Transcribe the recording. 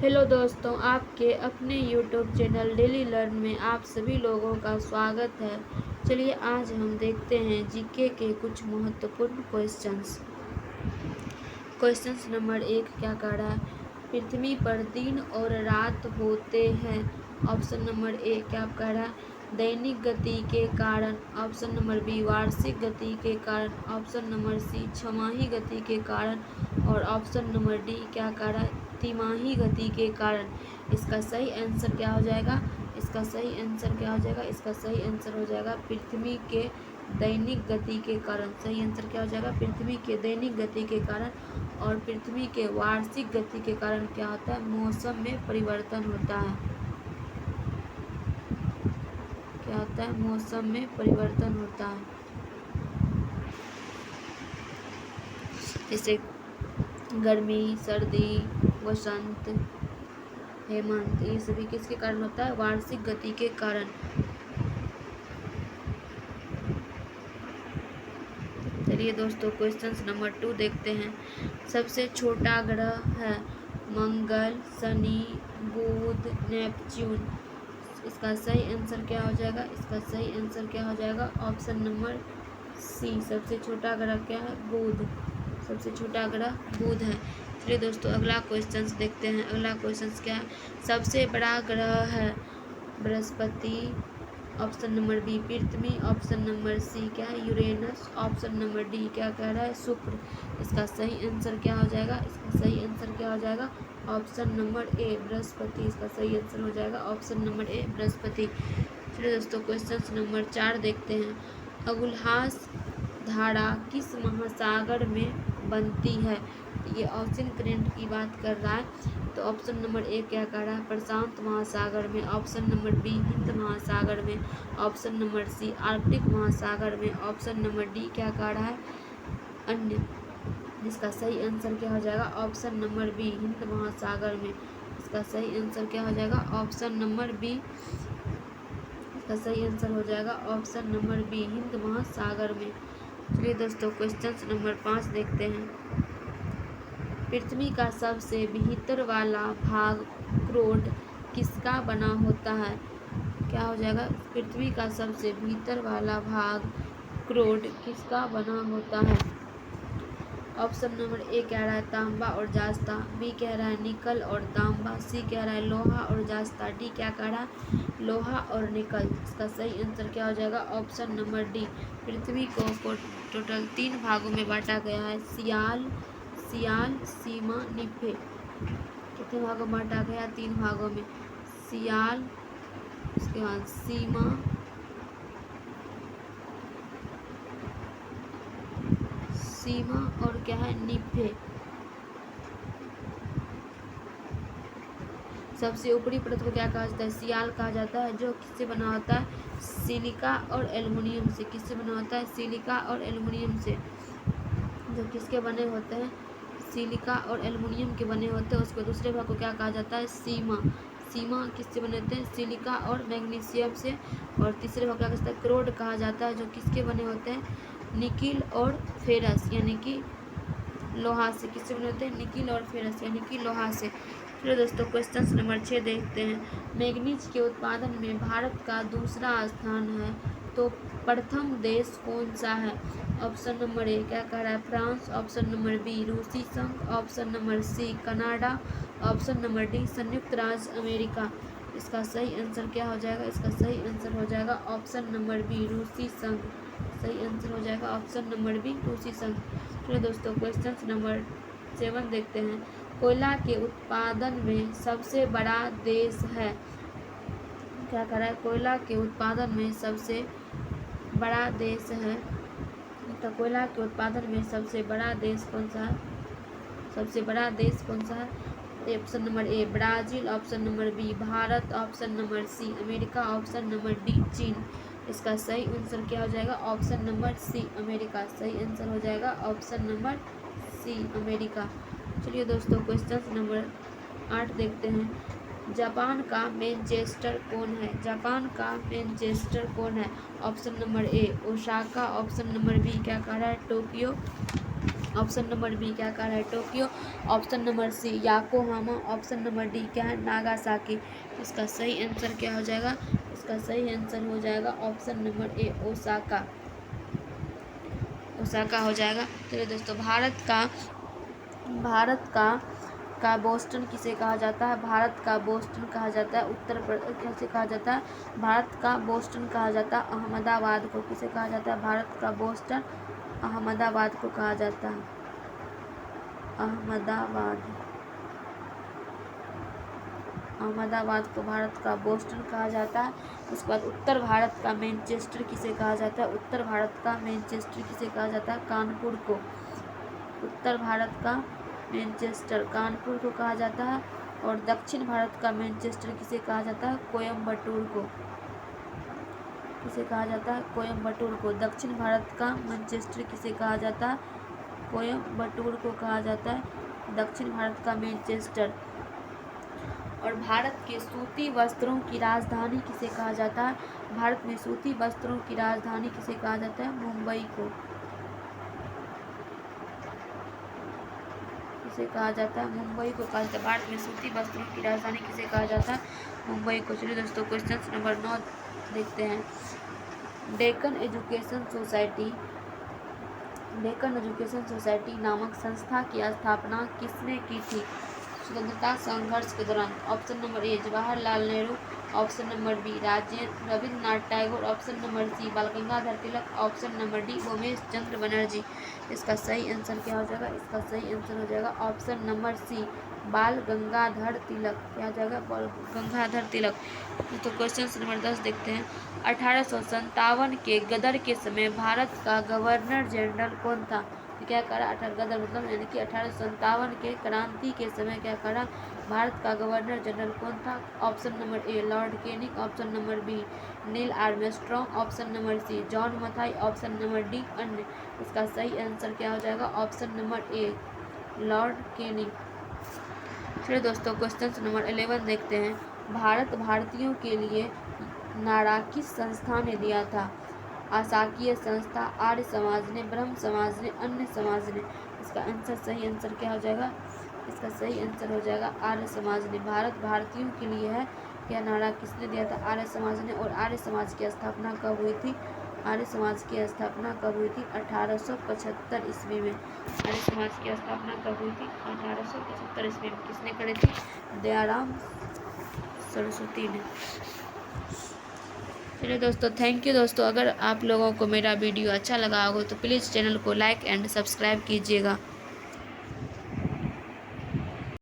Hello दोस्तों, आपके अपने यूट्यूब चैनल डेली लर्न में आप सभी लोगों का स्वागत है। चलिए आज हम देखते हैं जीके के कुछ महत्वपूर्ण क्वेश्चंस। क्वेश्चंस नंबर 1 क्या कह रहा है? पृथ्वी पर दिन और रात होते हैं। ऑप्शन नंबर ए क्या कह रहा है? दैनिक गति के कारण। ऑप्शन नंबर बी वार्षिक गति के कारण। ऑप्शन नंबर सी छमाही गति के कारण। और ऑप्शन नंबर डी क्या कह रहा है? तिमाही गति के कारण। इसका सही आंसर क्या हो जाएगा? इसका सही आंसर क्या हो जाएगा? इसका सही आंसर हो जाएगा पृथ्वी के दैनिक गति के कारण। सही आंसर क्या हो जाएगा? पृथ्वी के दैनिक गति के कारण। और पृथ्वी के वार्षिक गति के कारण क्या होता है? मौसम में परिवर्तन होता है। क्या होता है? मौसम में परिवर्तन होता है। जैसे गर्मी, सर्दी, वसंत, हेमंत, ये सभी किसके कारण होता है? वार्षिक गति के कारण। चलिए दोस्तों क्वेश्चन नंबर 2 देखते हैं। सबसे छोटा ग्रह है मंगल, शनि, बुध, नेपच्यून। इसका सही आंसर क्या हो जाएगा? इसका सही आंसर क्या हो जाएगा? Option number C. सबसे छोटा ग्रह क्या है? बुध। सबसे छोटा ग्रह बुध है। चलिए दोस्तों अगला क्वेश्चन देखते हैं। अगला क्वेश्चन क्या है? सबसे बड़ा ग्रह है बृहस्पति। ऑप्शन नंबर बी पृथ्वी। ऑप्शन नंबर सी क्या है? यूरेनस। ऑप्शन नंबर डी क्या कह रहा है? शुक्र। इसका सही आंसर क्या हो जाएगा? इसका सही आंसर क्या हो जाएगा? ऑप्शन नंबर ए बृहस्पति। इसका सही आंसर हो जाएगा ऑप्शन नंबर ए बृहस्पति। चलिए दोस्तों क्वेश्चन नंबर 4 देखते हैं। अगुल्हास धारा किस महासागर में बनती है? ये ओशन करंट की बात कर रहा है। तो ऑप्शन नंबर ए क्या कह रहा है? प्रशांत महासागर में। ऑप्शन नंबर बी हिंद महासागर में। ऑप्शन नंबर सी आर्कटिक महासागर में। ऑप्शन नंबर डी क्या कह रहा है? अन्य। जिसका सही आंसर क्या हो जाएगा? ऑप्शन नंबर बी हिंद महासागर में। इसका सही आंसर क्या हो जाएगा? Option number B. इसका सही आंसर हो जाएगा ऑप्शन नंबर बी हिंद महासागर में। चलिए दोस्तों क्वेश्चन नंबर 5 देखते हैं। पृथ्वी का सबसे भीतर वाला भाग क्रोड किसका बना होता है? क्या हो जाएगा? पृथ्वी का सबसे भीतर वाला भाग क्रोड किसका बना होता है? ऑप्शन नंबर ए कह रहा है तांबा और जास्ता। बी कह रहा है निकल और तांबा। सी कह रहा है लोहा और जास्ता। डी क्या कह रहा है? लोहा और निकल। इसका सही आंसर क्या हो जाएगा? Option number D. पृथ्वी को टोटल 3 भागों में बांटा गया है। सियाल, सीमा, निफे। कितने भागों में बांटा गया? 3 भागों में। सियाल, उसके बाद सीमा और क्या है? निफे। सबसे ऊपरी परत को क्या कहा जाता है? सियाल कहा जाता है, जो किससे बना होता है? सिलिका और एल्युमिनियम से। किससे बना होता है? सिलिका और एल्युमिनियम से। जो किसके बने होते हैं? सिलिका और एल्युमिनियम के बने होते हैं। उसको दूसरे भाग को क्या कहा जाता है? सीमा। सीमा किससे बने होते हैं? सिलिका और मैग्नीशियम से। और तीसरे भाग को क्या कहते हैं? क्रोड कहा जाता है, जो किसके बने होते हैं? निकिल और फेरस यानी कि लोहा से। किससे बने होते हैं? निकिल और फेरस यानी कि लोहा से। चलिए दोस्तों क्वेश्चन नंबर 6 देखते हैं। मैग्नीज के उत्पादन में भारत का दूसरा स्थान है, तो प्रथम देश कौन सा है? ऑप्शन नंबर ए क्या कह रहा है? फ्रांस। ऑप्शन नंबर बी रूसी संघ। Option number C Canada. Option number D संयुक्त राज्य अमेरिका। इसका सही आंसर क्या हो जाएगा? इसका सही आंसर हो जाएगा ऑप्शन नंबर बी रूसी संघ। सही आंसर हो जाएगा ऑप्शन नंबर बी रूसी संघ। चलिए दोस्तों क्वेश्चन नंबर 7 देखते हैं। कोयला के उत्पादन में सबसे बड़ा देश है। क्या कह रहा है? कोयला के उत्पादन में सबसे बड़ा देश है। तो कोयला के उत्पादन में सबसे बड़ा देश कौन सा है? सबसे बड़ा देश कौन सा है? Option number A Brazil. Option number B Bharat. Option number C America. Option number D चीन। इसका सही आंसर क्या हो जाएगा? Option number C America. सही आंसर हो जाएगा ऑप्शन नंबर सी अमेरिका। चलिए दोस्तों क्वेश्चन नंबर 8 देखते हैं। जापान का मैनचेस्टर कौन है? जापान का मैनचेस्टर कौन है? Option number A Osaka. Option number B क्या कह रहा है? टोक्यो। ऑप्शन नंबर बी क्या कह रहा है, Tokyo. Option number C Yokohama. Option number D क्या है, नागासाकी। इसका सही आंसर क्या हो जाएगा, इसका सही आंसर हो जाएगा option number A, Osaka. Osaka हो जाएगा। चलिए दोस्तों, भारत का बोस्टन किसे कहा जाता है, भारत का बोस्टन कहा जाता है उत्तर प्रदेश, कैसे कहा जाता है, भारत का बोस्टन कहा जाता है अहमदाबाद को। किसे कहा जाता है, भारत का बोस्टन अहमदाबाद को कहा जाता है, अहमदाबाद को भारत का बोस्टन कहा जाता है। उसके बाद उत्तर भारत का मैनचेस्टर किसे कहा जाता है, उत्तर भारत का मैनचेस्टर किसे कहा जाता है, कानपुर को। उत्तर भारत का मैनचेस्टर कानपुर को कहा जाता है। और दक्षिण भारत का मैनचेस्टर किसे कहा जाता है, कोयम्बटूर को। किसे कहा जाता है, कोयम्बटूर को। दक्षिण भारत का मैनचेस्टर किसे कहा जाता है, कोयम्बटूर को कहा जाता है दक्षिण भारत का मैनचेस्टर। और भारत के सूती वस्त्रों की राजधानी किसे कहा जाता है, भारत में सूती वस्त्रों की राजधानी किसे कहा जाता है, मुंबई को। किसे कहा जाता है, मुंबई को कहा जाता है। भारत में सूती वस्त्रों की राजधानी किसे कहा जाता है, मुंबई को। चलिए दोस्तों, क्वेश्चन नंबर 9 देखते हैं। डेक्कन एजुकेशन सोसाइटी नामक संस्था की स्थापना किसने की थी स्वतंत्रता संघर्ष के दौरान। Option number A Jawaharlal Nehru. Option number B Rabindranath Tagore. Option number C Bal Gangadhar Tilak. Option number D Umesh Chandra Banerjee. इसका सही आंसर क्या हो जाएगा, इसका सही आंसर हो जाएगा option number C Bal Gangadhar तिलक। क्या हो जाएगा, बाल गंगाधर तिलक। तो क्वेश्चन नंबर 10 देखते हैं। 1857 के गदर के समय भारत का गवर्नर जनरल कौन था। तो क्या करा, गदर मतलब यानी कि 1857 के क्रांति के समय क्या करा, भारत का गवर्नर जनरल कौन था। Option number A Lord Canning. Option number B Neil Armstrong. Option number C John Mathai. Option number D अन्य। इसका सही आंसर क्या हो जाएगा, option number A Lord Canning. चलिए दोस्तों, क्वेश्चन नंबर 11 देखते हैं। भारत भारतीयों के लिए नारा किस संस्था ने दिया था। आशाकीय संस्था, आर्य समाज ने, ब्रह्म समाज ने, अन्य समाज ने। इसका आंसर सही आंसर क्या हो जाएगा, इसका सही आंसर हो जाएगा आर्य समाज ने। भारत भारतीयों के लिए है, यह नारा किसने दिया था, आर्य समाज ने। और आर्य समाज की स्थापना कब हुई थी, आर्य समाज की स्थापना कब हुई थी, 1875 ईस्वी में। आर्य समाज की स्थापना कब हुई थी, 1875 ईस्वी में। किसने करी थी, दयाराम सरस्वती ने। चलिए दोस्तों, थैंक यू दोस्तों। अगर आप लोगों को मेरा वीडियो अच्छा लगा हो तो प्लीज़ चैनल को लाइक एंड सब्सक्राइब कीजिएगा।